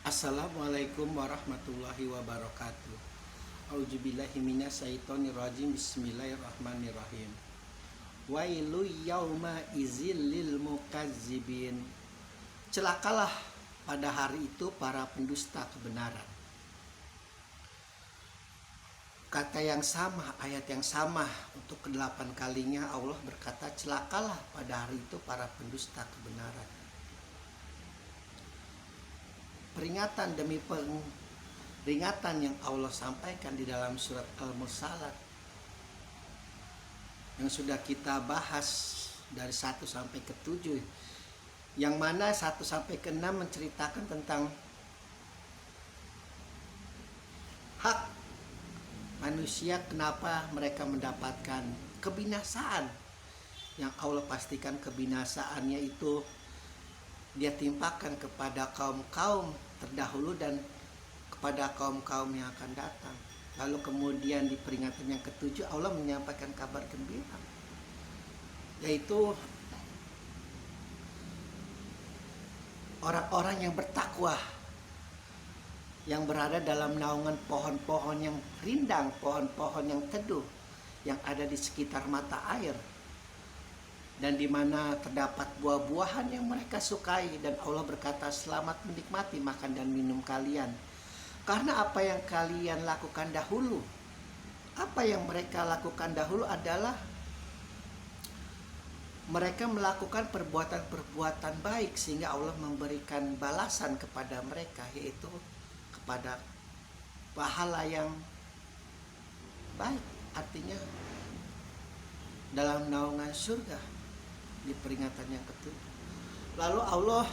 Assalamualaikum warahmatullahi wabarakatuh. Auzubillahi minasyaitonirrajim. Bismillahirrahmanirrahim. Wailu yauma izil lil mukazzibin. Celakalah pada hari itu para pendusta kebenaran. Kata yang sama, ayat yang sama untuk ke-8 kalinya Allah berkata celakalah pada hari itu para pendusta kebenaran. Peringatan demi peringatan yang Allah sampaikan di dalam surat Al-Mursalat yang sudah kita bahas dari 1 sampai ke 7, yang mana 1 sampai ke 6 menceritakan tentang hak manusia, kenapa mereka mendapatkan kebinasaan, yang Allah pastikan kebinasaannya itu dia timpakan kepada kaum-kaum terdahulu dan kepada kaum-kaum yang akan datang. Lalu kemudian di peringatan yang ke-7 Allah menyampaikan kabar gembira, yaitu orang-orang yang bertakwa, yang berada dalam naungan pohon-pohon yang rindang, pohon-pohon yang teduh yang ada di sekitar mata air, dan di mana terdapat buah-buahan yang mereka sukai, dan Allah berkata selamat menikmati makan dan minum kalian karena apa yang kalian lakukan dahulu. Apa yang mereka lakukan dahulu adalah mereka melakukan perbuatan-perbuatan baik, sehingga Allah memberikan balasan kepada mereka, yaitu kepada pahala yang baik, artinya dalam naungan surga di peringatan yang ke-7. Lalu Allah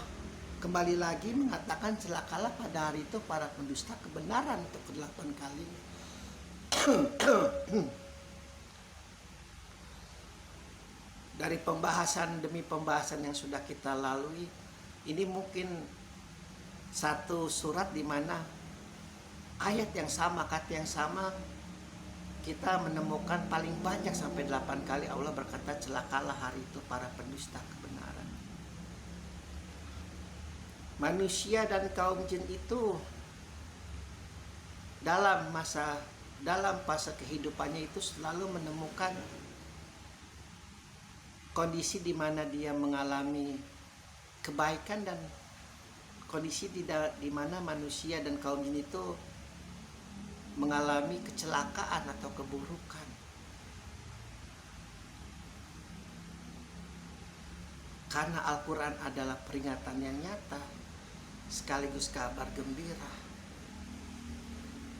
kembali lagi mengatakan celakalah pada hari itu para pendusta kebenaran untuk ke-8 kalinya. Dari pembahasan demi pembahasan yang sudah kita lalui, ini mungkin satu surat di mana ayat yang sama, kata yang sama, kita menemukan paling banyak sampai 8 kali Allah berkata celakalah hari itu para pendusta kebenaran. Manusia dan kaum jin itu dalam fase kehidupannya itu selalu menemukan kondisi di mana dia mengalami kebaikan, dan kondisi di mana manusia dan kaum jin itu mengalami kecelakaan atau keburukan. Karena Al-Quran adalah peringatan yang nyata sekaligus kabar gembira,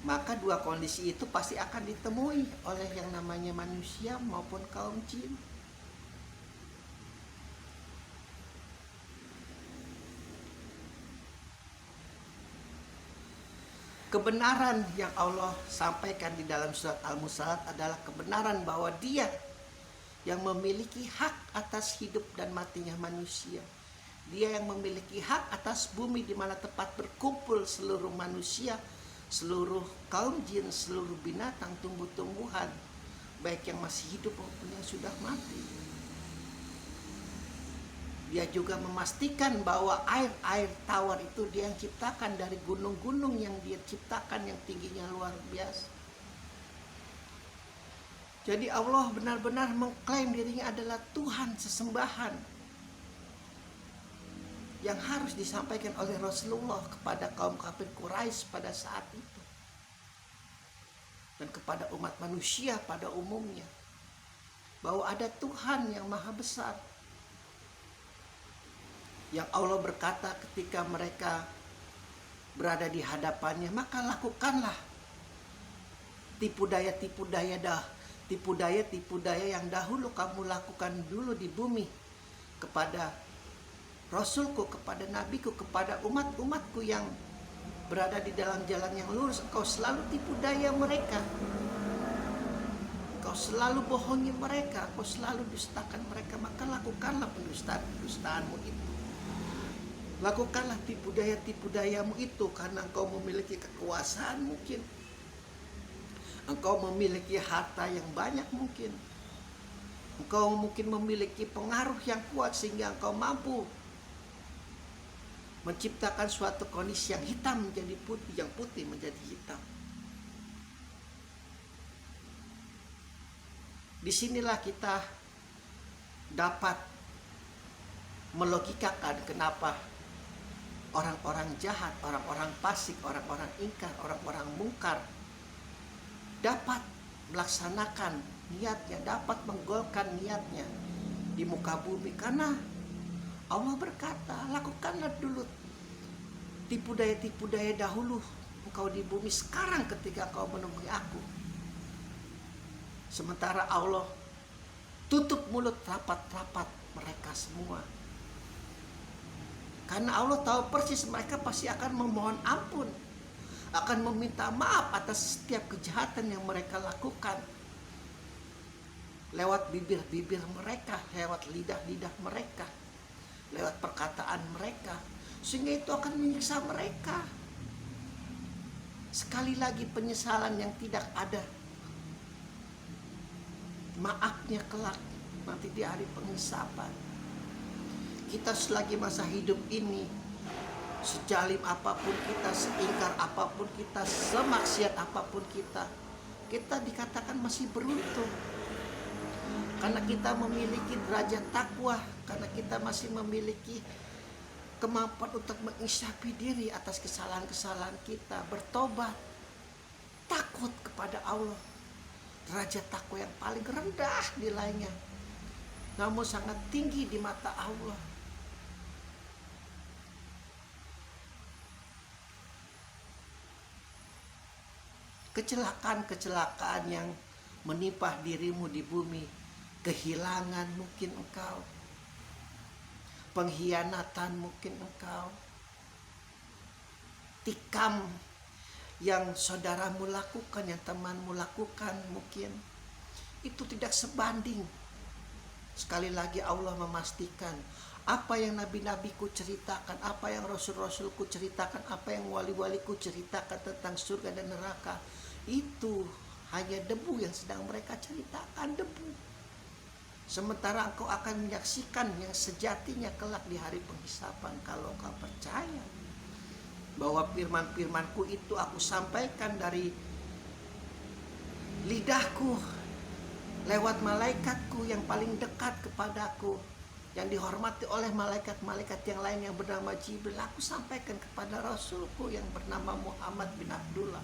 maka dua kondisi itu pasti akan ditemui oleh yang namanya manusia maupun kaum jin. Kebenaran yang Allah sampaikan di dalam surat Al-Mursalat adalah kebenaran bahwa Dia yang memiliki hak atas hidup dan matinya manusia. Dia yang memiliki hak atas bumi di mana tempat berkumpul seluruh manusia, seluruh kaum jin, seluruh binatang, tumbuh-tumbuhan, baik yang masih hidup maupun yang sudah mati. Dia juga memastikan bahwa air tawar itu Dia yang ciptakan dari gunung-gunung yang Dia ciptakan yang tingginya luar biasa. Jadi Allah benar-benar mengklaim dirinya adalah Tuhan sesembahan yang harus disampaikan oleh Rasulullah kepada kaum kafir Quraisy pada saat itu, dan kepada umat manusia pada umumnya, bahwa ada Tuhan yang maha besar, yang Allah berkata ketika mereka berada di hadapannya, maka lakukanlah tipu daya yang dahulu kamu lakukan dulu di bumi kepada Rasulku, kepada Nabiku, kepada umat-umatku yang berada di dalam jalan yang lurus. Engkau selalu tipu daya mereka, engkau selalu bohongi mereka, engkau selalu dustakan mereka, maka lakukanlah pendustaanmu itu. Lakukanlah tipu dayamu itu, karena engkau memiliki kekuasaan mungkin, engkau memiliki harta yang banyak mungkin, engkau mungkin memiliki pengaruh yang kuat sehingga engkau mampu menciptakan suatu kondisi yang hitam menjadi putih, yang putih menjadi hitam. Disinilah kita dapat melogikakan kenapa orang-orang jahat, orang-orang fasik, orang-orang ingkar, orang-orang mungkar dapat melaksanakan niatnya, dapat menggolkan niatnya di muka bumi. Karena Allah berkata, lakukanlah dulu tipu daya dahulu engkau di bumi, sekarang ketika kau menemui aku. Sementara Allah tutup mulut rapat-rapat mereka semua. Karena Allah tahu persis mereka pasti akan memohon ampun, akan meminta maaf atas setiap kejahatan yang mereka lakukan. Lewat bibir-bibir mereka, lewat lidah-lidah mereka, lewat perkataan mereka. Sehingga itu akan menyiksa mereka. Sekali lagi penyesalan yang tidak ada maafnya kelak nanti di hari penghisapan. Kita selagi masa hidup ini, sejalim apapun kita, seingkar apapun kita, semaksiat apapun kita dikatakan masih beruntung. Karena kita memiliki derajat takwa, karena kita masih memiliki kemampuan untuk mengisapi diri atas kesalahan-kesalahan kita, bertobat, takut kepada Allah. Derajat takwa yang paling rendah nilainya, namun sangat tinggi di mata Allah. Kecelakaan-kecelakaan yang menimpa dirimu di bumi, kehilangan mungkin engkau, pengkhianatan mungkin engkau, tikam yang saudaramu lakukan, yang temanmu lakukan, mungkin itu tidak sebanding. Sekali lagi Allah memastikan apa yang nabi-nabiku ceritakan, apa yang rasul-rasulku ceritakan, apa yang wali-waliku ceritakan tentang surga dan neraka, itu hanya debu yang sedang mereka ceritakan, debu. Sementara engkau akan menyaksikan yang sejatinya kelak di hari penghisapan kalau engkau percaya bahwa firman-firmanku itu aku sampaikan dari lidahku lewat malaikatku yang paling dekat kepadaku, yang dihormati oleh malaikat-malaikat yang lain yang bernama Jibril. Aku sampaikan kepada Rasulku yang bernama Muhammad bin Abdullah.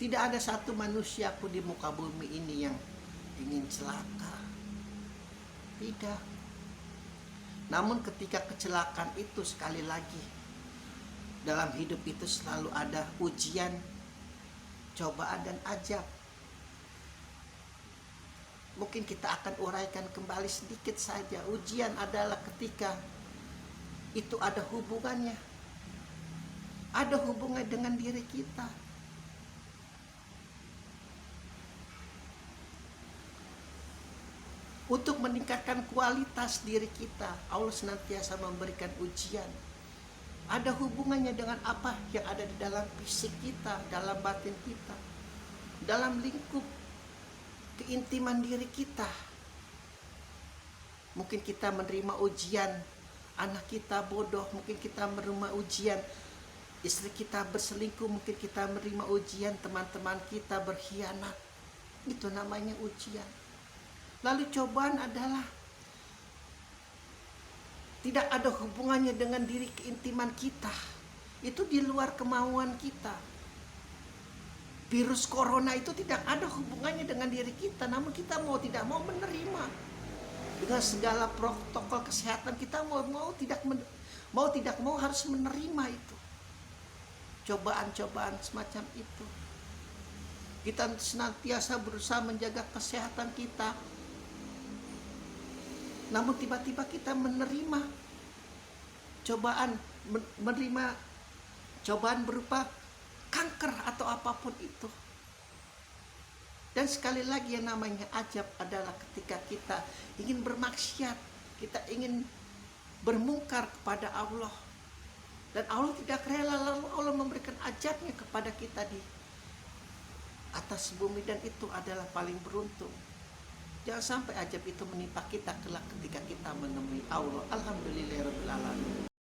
Tidak ada satu manusiaku di muka bumi ini yang ingin celaka. Tidak. Namun ketika kecelakaan itu, sekali lagi, dalam hidup itu selalu ada ujian, cobaan dan ajab. Mungkin kita akan uraikan kembali sedikit saja. Ujian adalah ketika itu ada hubungannya, ada hubungan dengan diri kita. Untuk meningkatkan kualitas diri kita, Allah senantiasa memberikan ujian. Ada hubungannya dengan apa yang ada di dalam fisik kita, dalam batin kita, dalam lingkup keintiman diri kita. Mungkin kita menerima ujian, anak kita bodoh, mungkin kita menerima ujian, istri kita berselingkuh, mungkin kita menerima ujian, teman-teman kita berkhianat. Itu namanya ujian. Lalu cobaan adalah tidak ada hubungannya dengan diri keintiman kita. Itu di luar kemauan kita. Virus corona itu tidak ada hubungannya dengan diri kita, namun kita mau tidak mau menerima. Dengan segala protokol kesehatan kita mau tidak mau harus menerima itu. Cobaan-cobaan semacam itu. Kita senantiasa berusaha menjaga kesehatan kita, namun tiba-tiba kita menerima cobaan berupa kanker atau apapun itu. Dan sekali lagi yang namanya ajab adalah ketika kita ingin bermaksiat, kita ingin bermungkar kepada Allah, dan Allah tidak rela, lalu Allah memberikan ajabnya kepada kita di atas bumi, dan itu adalah paling beruntung. Jangan sampai ajab itu menimpa kita kelak ketika kita menemui Allah. Alhamdulillahirabbil alamin.